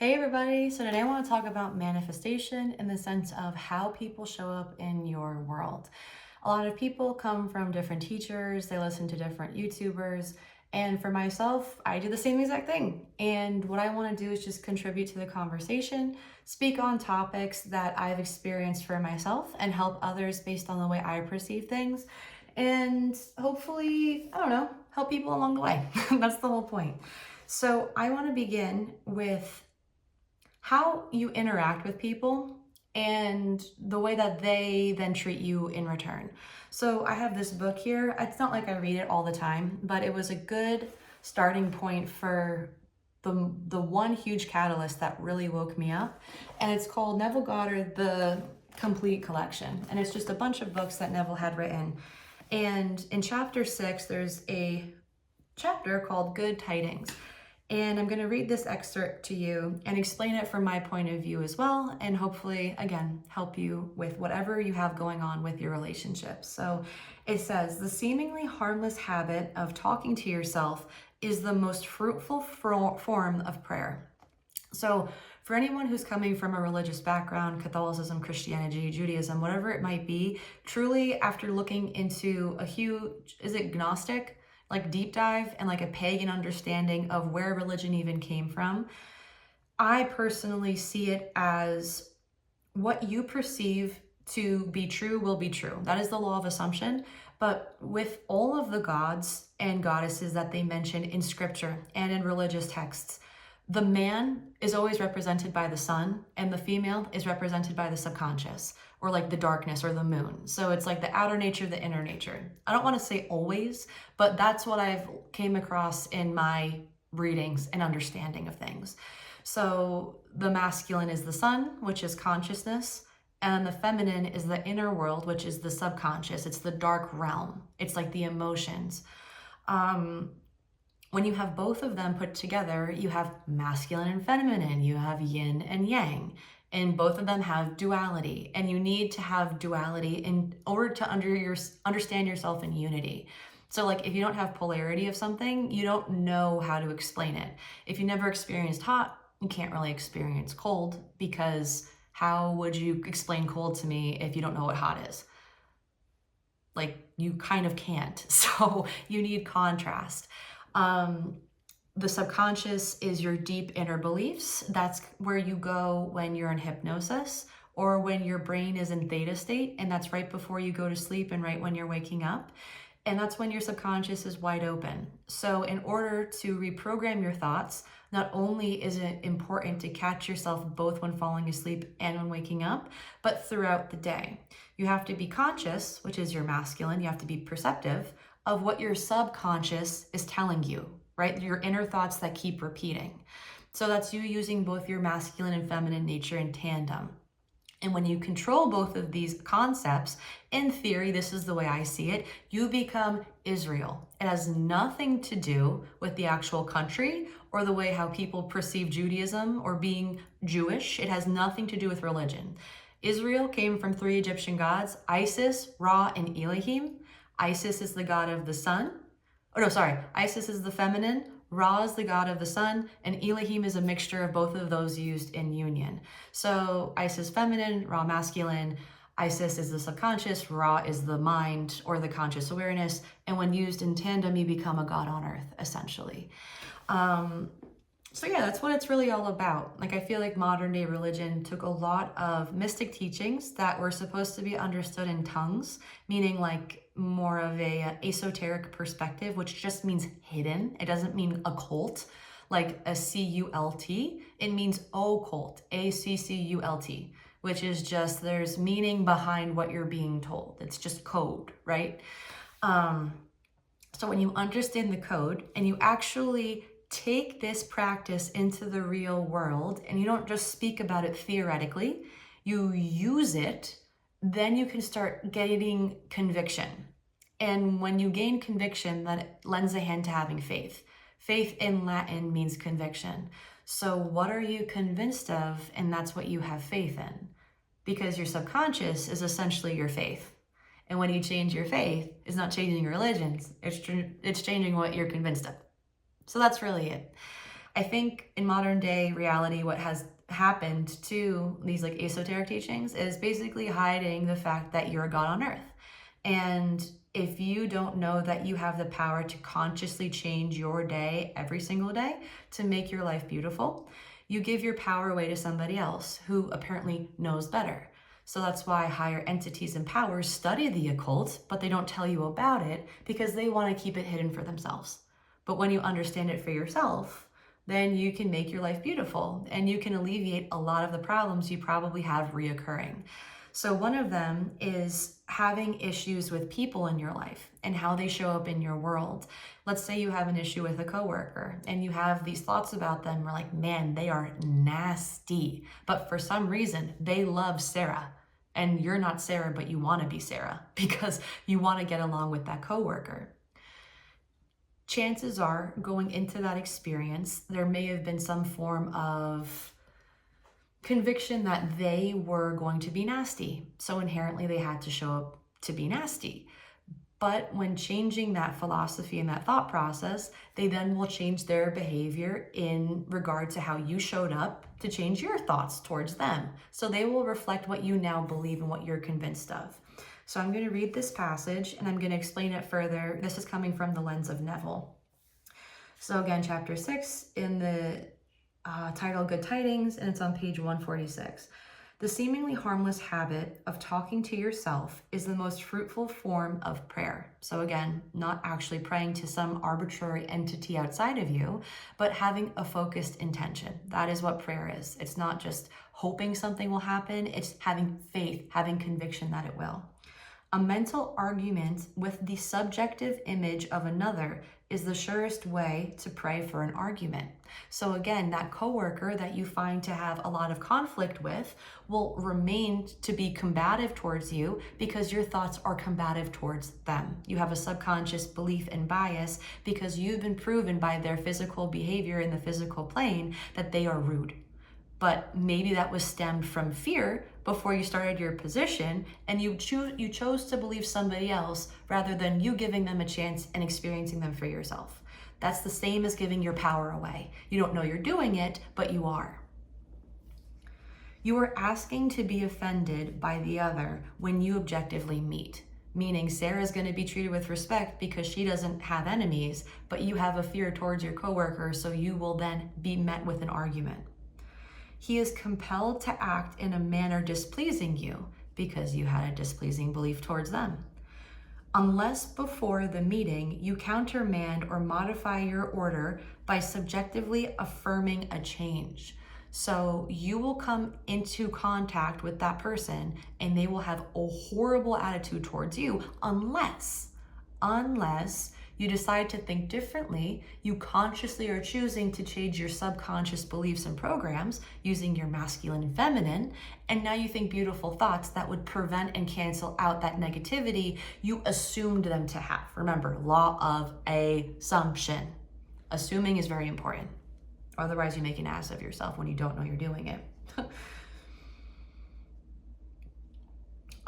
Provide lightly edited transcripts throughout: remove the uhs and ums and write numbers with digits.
Hey everybody, so today I want to talk about manifestation in the sense of how people show up in your world. A lot of people come from different teachers, they listen to different YouTubers, and for myself, I do the same exact thing. And what I want to do is just contribute to the conversation, speak on topics that I've experienced for myself, and help others based on the way I perceive things. And hopefully, I don't know, help people along the way. That's the whole point. So I want to begin with how you interact with people and the way that they then treat you in return. So I have this book here. It's not like I read it all the time, but it was a good starting point for the one huge catalyst that really woke me up. And it's called Neville Goddard, The Complete Collection. And it's just a bunch of books that Neville had written. And in chapter 6, there's a chapter called Good Tidings. And I'm going to read this excerpt to you and explain it from my point of view as well, and hopefully, again, help you with whatever you have going on with your relationships. So it says, the seemingly harmless habit of talking to yourself is the most fruitful form of prayer. So for anyone who's coming from a religious background, Catholicism, Christianity, Judaism, whatever it might be, truly after looking into a huge, is it Gnostic? Like deep dive and like a pagan understanding of where religion even came from, I personally see it as what you perceive to be true will be true. That is the law of assumption. But with all of the gods and goddesses that they mention in scripture and in religious texts, the man is always represented by the sun and the female is represented by the subconscious or like the darkness or the moon. So it's like the outer nature, the inner nature. I don't want to say always, but that's what I've came across in my readings and understanding of things. So the masculine is the sun, which is consciousness, and the feminine is the inner world, which is the subconscious. It's the dark realm. It's like the emotions. When you have both of them put together, you have masculine and feminine, you have yin and yang, and both of them have duality. And you need to have duality in order to understand yourself in unity. So like if you don't have polarity of something, you don't know how to explain it. If you never experienced hot, you can't really experience cold, because how would you explain cold to me if you don't know what hot is? Like you kind of can't. So you need contrast. The subconscious is your deep inner beliefs. That's where you go when you're in hypnosis or when your brain is in theta state, and that's right before you go to sleep and right when you're waking up. And that's when your subconscious is wide open. So in order to reprogram your thoughts, not only is it important to catch yourself both when falling asleep and when waking up, but throughout the day. You have to be conscious, which is your masculine. You have to be perceptive of what your subconscious is telling you, right? Your inner thoughts that keep repeating. So that's you using both your masculine and feminine nature in tandem. And when you control both of these concepts, in theory, this is the way I see it, you become Israel. It has nothing to do with the actual country or the way how people perceive Judaism or being Jewish. It has nothing to do with religion. Israel came from 3 Egyptian gods, Isis, Ra, and Elohim. Isis is the god of the sun. Isis is the feminine, Ra is the god of the sun, and Elohim is a mixture of both of those used in union. So Isis feminine, Ra masculine, Isis is the subconscious, Ra is the mind or the conscious awareness, and when used in tandem, you become a god on earth, essentially. So yeah, that's what it's really all about. Like I feel like modern day religion took a lot of mystic teachings that were supposed to be understood in tongues, meaning like more of a esoteric perspective, which just means hidden. It doesn't mean occult, like a C-U-L-T. It means occult, A-C-C-U-L-T, which is just there's meaning behind what you're being told. It's just code, right? So when you understand the code and you actually take this practice into the real world and you don't just speak about it theoretically, you use it, then you can start getting conviction. And when you gain conviction, that lends a hand to having faith. Faith in Latin means conviction. So what are you convinced of? And that's what you have faith in. Because your subconscious is essentially your faith. And when you change your faith, it's not changing your religion, it's changing what you're convinced of. So that's really it. I think in modern day reality, what has happened to these like esoteric teachings is basically hiding the fact that you're a God on earth. And if you don't know that you have the power to consciously change your day every single day to make your life beautiful, you give your power away to somebody else who apparently knows better. So that's why higher entities and powers study the occult, but they don't tell you about it because they want to keep it hidden for themselves. But when you understand it for yourself, then you can make your life beautiful and you can alleviate a lot of the problems you probably have reoccurring. So one of them is having issues with people in your life and how they show up in your world. Let's say you have an issue with a coworker and you have these thoughts about them. We're like, man, they are nasty. But for some reason, they love Sarah. And you're not Sarah, but you want to be Sarah because you want to get along with that coworker. Chances are, going into that experience, there may have been some form of conviction that they were going to be nasty. So inherently they had to show up to be nasty. But when changing that philosophy and that thought process, they then will change their behavior in regard to how you showed up to change your thoughts towards them. So they will reflect what you now believe and what you're convinced of. So I'm going to read this passage and I'm going to explain it further. This is coming from the lens of Neville. So again, chapter 6 in the title Good Tidings, and it's on page 146. The seemingly harmless habit of talking to yourself is the most fruitful form of prayer. So again, not actually praying to some arbitrary entity outside of you, but having a focused intention. That is what prayer is. It's not just hoping something will happen. It's having faith, having conviction that it will. A mental argument with the subjective image of another is the surest way to pray for an argument. So again, that coworker that you find to have a lot of conflict with will remain to be combative towards you because your thoughts are combative towards them. You have a subconscious belief and bias because you've been proven by their physical behavior in the physical plane that they are rude. But maybe that was stemmed from fear before you started your position, and you chose to believe somebody else rather than you giving them a chance and experiencing them for yourself. That's the same as giving your power away. You don't know you're doing it, but you are. You are asking to be offended by the other when you objectively meet. Meaning Sarah's going to be treated with respect because she doesn't have enemies, but you have a fear towards your coworker, so you will then be met with an argument. He is compelled to act in a manner displeasing you because you had a displeasing belief towards them. Unless before the meeting you countermand or modify your order by subjectively affirming a change. So you will come into contact with that person and they will have a horrible attitude towards you unless you decide to think differently, you consciously are choosing to change your subconscious beliefs and programs using your masculine and feminine, and now you think beautiful thoughts that would prevent and cancel out that negativity you assumed them to have. Remember, law of assumption. Assuming is very important. Otherwise, you make an ass of yourself when you don't know you're doing it.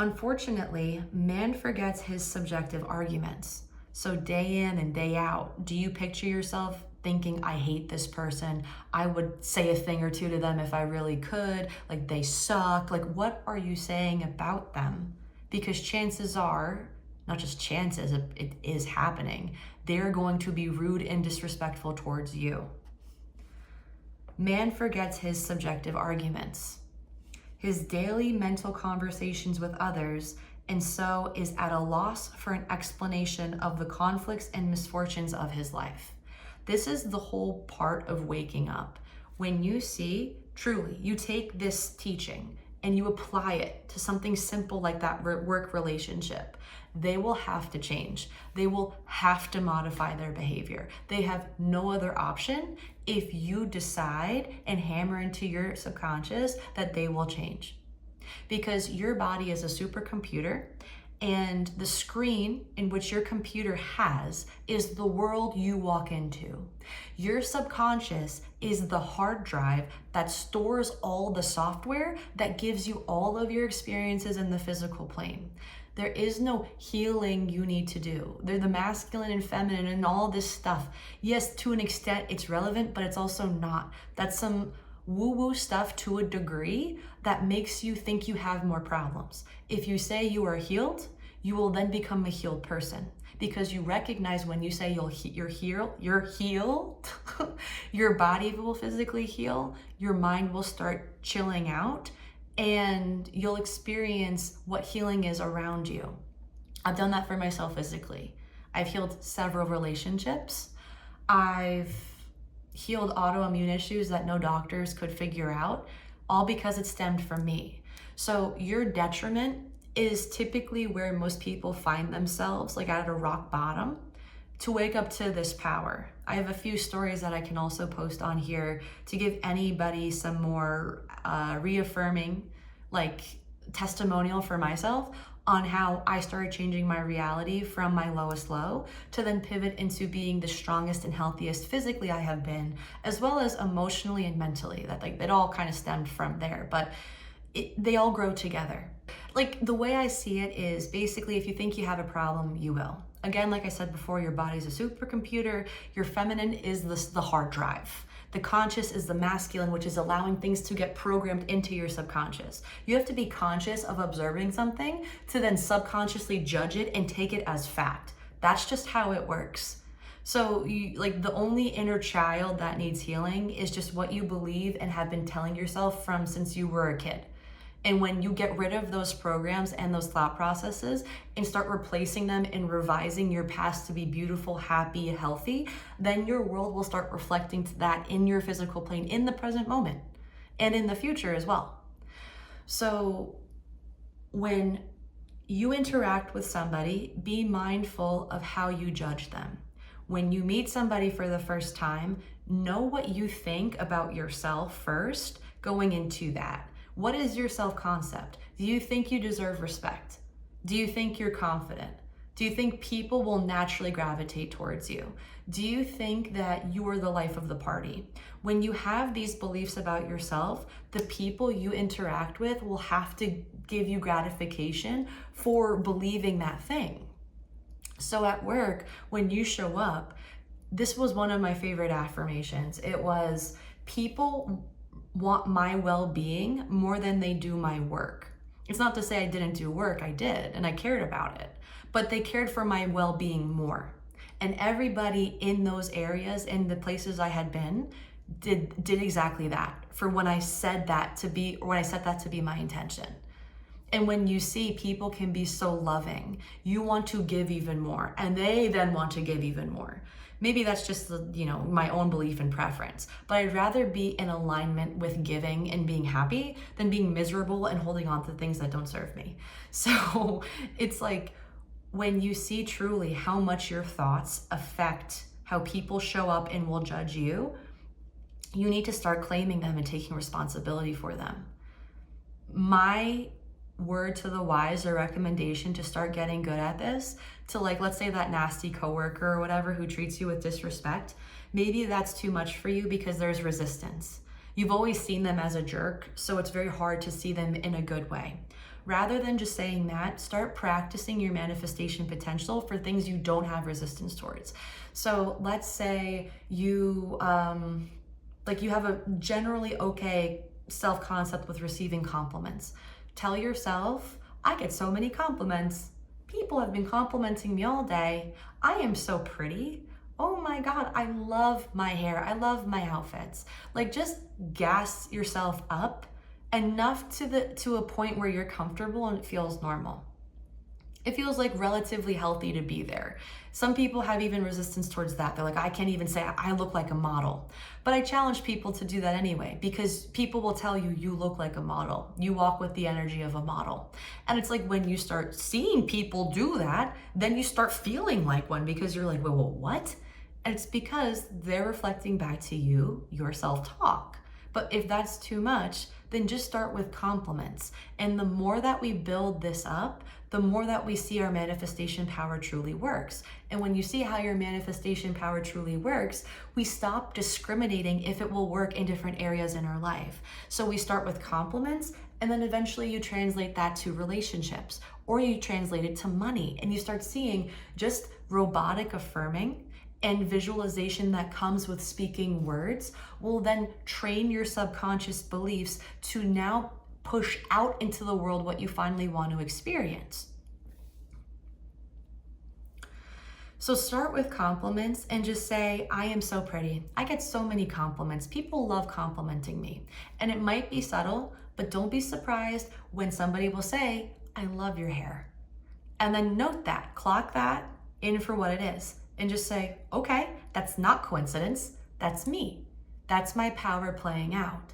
Unfortunately, man forgets his subjective arguments. So day in and day out, do you picture yourself thinking, I hate this person, I would say a thing or two to them if I really could, like they suck, like what are you saying about them? Because chances are, not just chances, it is happening, they're going to be rude and disrespectful towards you. Man forgets his subjective arguments, his daily mental conversations with others, and so is at a loss for an explanation of the conflicts and misfortunes of his life. This is the whole part of waking up. When you see, truly, you take this teaching and you apply it to something simple like that work relationship, they will have to change. They will have to modify their behavior. They have no other option if you decide and hammer into your subconscious that they will change. Because your body is a supercomputer, and the screen in which your computer has is the world you walk into. Your subconscious is the hard drive that stores all the software that gives you all of your experiences in the physical plane. There is no healing you need to do. They're the masculine and feminine and all this stuff. Yes, to an extent it's relevant, but it's also not. That's some woo-woo stuff to a degree that makes you think you have more problems. If you say you are healed, you will then become a healed person, because you recognize when you say you're healed, your body will physically heal, your mind will start chilling out, and you'll experience what healing is around you. I've done that for myself physically. I've healed several relationships. I've healed autoimmune issues that no doctors could figure out, all because it stemmed from me. So your detriment is typically where most people find themselves, like at a rock bottom, to wake up to this power. I have a few stories that I can also post on here to give anybody some more reaffirming, like testimonial for myself on how I started changing my reality from my lowest low to then pivot into being the strongest and healthiest physically I have been, as well as emotionally and mentally. That like it all kind of stemmed from there, but they all grow together. Like the way I see it is basically, if you think you have a problem, you will. Again, like I said before, your body's a supercomputer. Your feminine is the hard drive. The conscious is the masculine, which is allowing things to get programmed into your subconscious. You have to be conscious of observing something to then subconsciously judge it and take it as fact. That's just how it works. So like the only inner child that needs healing is just what you believe and have been telling yourself from since you were a kid. And when you get rid of those programs and those thought processes and start replacing them and revising your past to be beautiful, happy, healthy, then your world will start reflecting to that in your physical plane, in the present moment, and in the future as well. So when you interact with somebody, be mindful of how you judge them. When you meet somebody for the first time, know what you think about yourself first going into that. What is your self-concept? Do you think you deserve respect? Do you think you're confident? Do you think people will naturally gravitate towards you? Do you think that you are the life of the party? When you have these beliefs about yourself, the people you interact with will have to give you gratification for believing that thing. So at work, when you show up, this was one of my favorite affirmations. It was, people want my well-being more than they do my work. It's not to say I didn't do work, I did, and I cared about it, but they cared for my well-being more. And everybody in those areas, in the places I had been, did exactly that for when I said that to be, or when I set that to be my intention. And when you see people can be so loving, you want to give even more, and they then want to give even more. Maybe that's just my own belief and preference, but I'd rather be in alignment with giving and being happy than being miserable and holding on to things that don't serve me. So it's like, when you see truly how much your thoughts affect how people show up and will judge you, you need to start claiming them and taking responsibility for them. My word to the wise, or recommendation to start getting good at this, to like, let's say that nasty coworker or whatever who treats you with disrespect, maybe that's too much for you because there's resistance. You've always seen them as a jerk, so it's very hard to see them in a good way. Rather than just saying that, start practicing your manifestation potential for things you don't have resistance towards. So let's say you have a generally okay self-concept with receiving compliments. Tell yourself, I get so many compliments. People have been complimenting me all day. I am so pretty. Oh my God, I love my hair. I love my outfits. Like, just gas yourself up enough to a point where you're comfortable and it feels normal. It feels like relatively healthy to be there. Some people have even resistance towards that. They're like, I can't even say I look like a model. But I challenge people to do that anyway, because people will tell you, you look like a model. You walk with the energy of a model. And it's like, when you start seeing people do that, then you start feeling like one, because you're like, well, what? And it's because they're reflecting back to you your self-talk. But if that's too much, then just start with compliments. And the more that we build this up, the more that we see our manifestation power truly works. And when you see how your manifestation power truly works, we stop discriminating if it will work in different areas in our life. So we start with compliments, and then eventually you translate that to relationships, or you translate it to money, and you start seeing just robotic affirming and visualization that comes with speaking words will then train your subconscious beliefs to now push out into the world what you finally want to experience. So start with compliments and just say, I am so pretty. I get so many compliments. People love complimenting me. And it might be subtle, but don't be surprised when somebody will say, I love your hair. And then note that, clock that in for what it is. And just say, okay, that's not coincidence. That's me. That's my power playing out.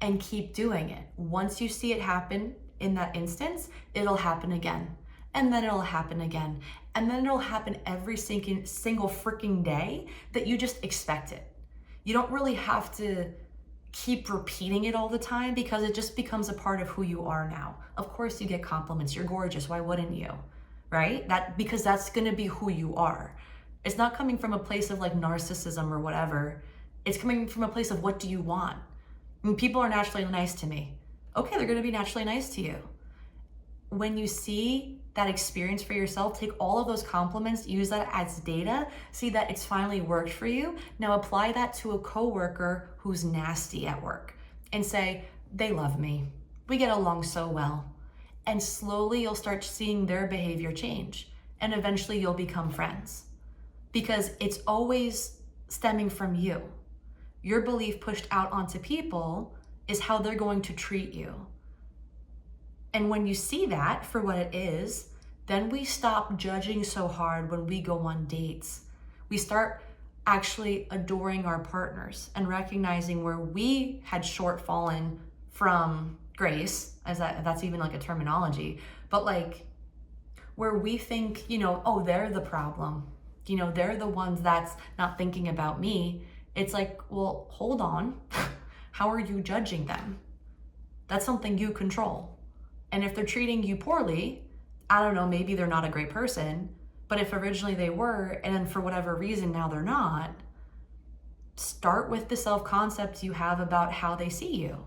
And keep doing it. Once you see it happen in that instance, it'll happen again. And then it'll happen again. And then it'll happen every single freaking day that you just expect it. You don't really have to keep repeating it all the time because it just becomes a part of who you are now. Of course you get compliments. You're gorgeous. Why wouldn't you? Right? Because that's going to be who you are. It's not coming from a place of like narcissism or whatever. It's coming from a place of what do you want? I mean, people are naturally nice to me. Okay, they're going to be naturally nice to you. When you see that experience for yourself, take all of those compliments, use that as data, see that it's finally worked for you. Now apply that to a coworker who's nasty at work and say, they love me. We get along so well. And slowly you'll start seeing their behavior change. And eventually you'll become friends. Because it's always stemming from you. Your belief pushed out onto people is how they're going to treat you. And when you see that for what it is, then we stop judging so hard when we go on dates. We start actually adoring our partners and recognizing where we had shortfallen from grace, as that's even like a terminology, but like where we think, oh, they're the problem. They're the ones that's not thinking about me. It's like, well, hold on. How are you judging them? That's something you control. And if they're treating you poorly, I don't know, maybe they're not a great person, but if originally they were, and then for whatever reason now they're not, start with the self-concept you have about how they see you.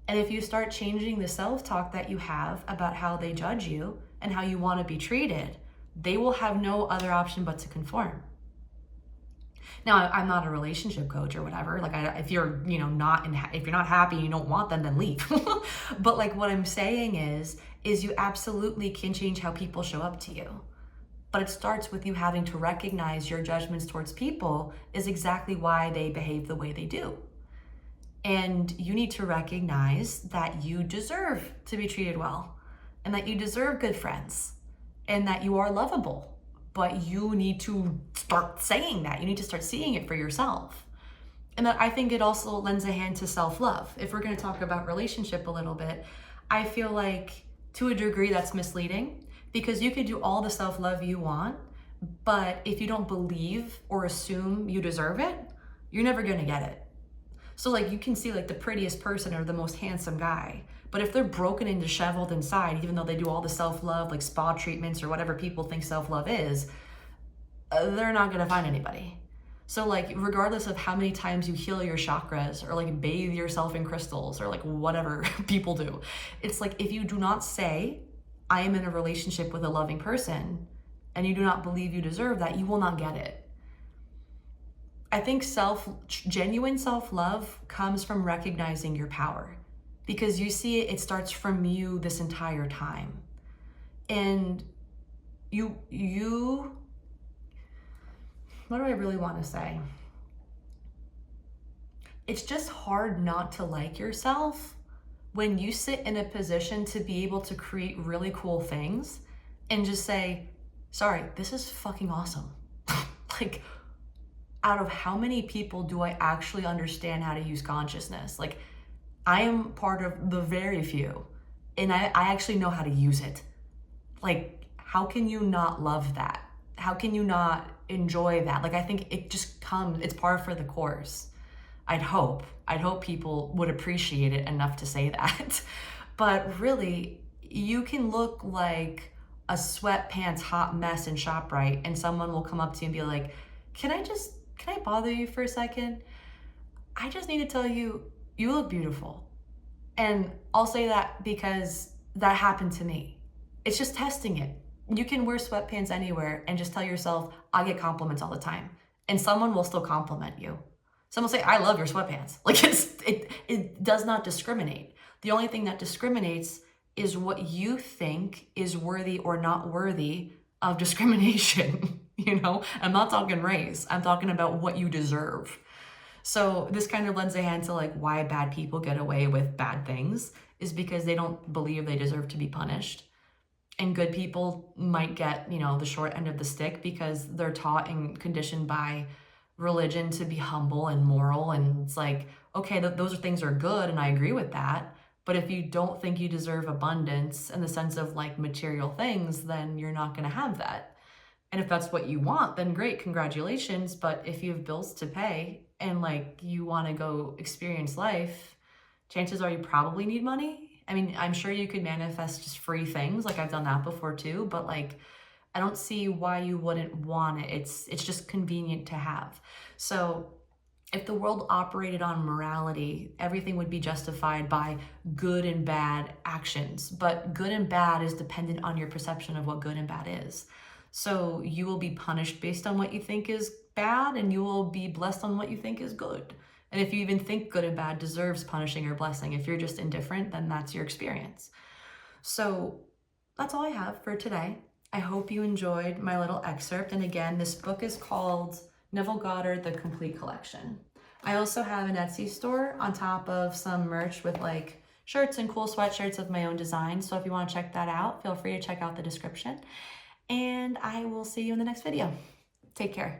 And if you start changing the self-talk that you have about how they judge you and how you want to be treated, they will have no other option but to conform. Now, I'm not a relationship coach or whatever. Like, if you're, if you're not happy, you don't want them, then leave. But like, what I'm saying is you absolutely can change how people show up to you. But it starts with you having to recognize your judgments towards people is exactly why they behave the way they do. And you need to recognize that you deserve to be treated well, and that you deserve good friends, and that you are lovable. But you need to start saying that. You need to start seeing it for yourself. And that I think it also lends a hand to self-love. If we're going to talk about relationship a little bit, I feel like to a degree that's misleading, because you could do all the self-love you want, but if you don't believe or assume you deserve it, you're never going to get it. So like you can see like the prettiest person or the most handsome guy, but if they're broken and disheveled inside, even though they do all the self-love, like spa treatments or whatever people think self-love is, they're not gonna find anybody. So like, regardless of how many times you heal your chakras or like bathe yourself in crystals or like whatever people do, it's like, if you do not say, I am in a relationship with a loving person, and you do not believe you deserve that, you will not get it. I think genuine self-love comes from recognizing your power, because you see it starts from you this entire time. And what do I really want to say? It's just hard not to like yourself when you sit in a position to be able to create really cool things and just say, sorry, this is fucking awesome. Like, out of how many people do I actually understand how to use consciousness? Like, I am part of the very few, and I actually know how to use it. Like, how can you not love that? How can you not enjoy that? Like, I think it just comes, it's par for the course. I'd hope people would appreciate it enough to say that. But really, you can look like a sweatpants hot mess in ShopRite, and someone will come up to you and be like, can I bother you for a second? I just need to tell you, you look beautiful. And I'll say that because that happened to me. It's just testing it. You can wear sweatpants anywhere and just tell yourself, I get compliments all the time. And someone will still compliment you. Someone will say, I love your sweatpants. Like it does not discriminate. The only thing that discriminates is what you think is worthy or not worthy of discrimination. You know, I'm not talking race. I'm talking about what you deserve. So this kind of lends a hand to like why bad people get away with bad things is because they don't believe they deserve to be punished. And good people might get, you know, the short end of the stick because they're taught and conditioned by religion to be humble and moral. And it's like, okay, those things are good and I agree with that. But if you don't think you deserve abundance in the sense of like material things, then you're not going to have that. And if that's what you want, then great, congratulations. But if you have bills to pay and like you want to go experience life, chances are you probably need money. I mean, I'm sure you could manifest just free things. Like I've done that before too, but like, I don't see why you wouldn't want it. It's just convenient to have. So if the world operated on morality, everything would be justified by good and bad actions. But good and bad is dependent on your perception of what good and bad is. So you will be punished based on what you think is bad, and you will be blessed on what you think is good. And if you even think good and bad deserves punishing or blessing, if you're just indifferent, then that's your experience. So that's all I have for today. I hope you enjoyed my little excerpt. And again, this book is called Neville Goddard, The Complete Collection. I also have an Etsy store on top of some merch with like shirts and cool sweatshirts of my own design. So if you want to check that out, feel free to check out the description. And I will see you in the next video. Take care.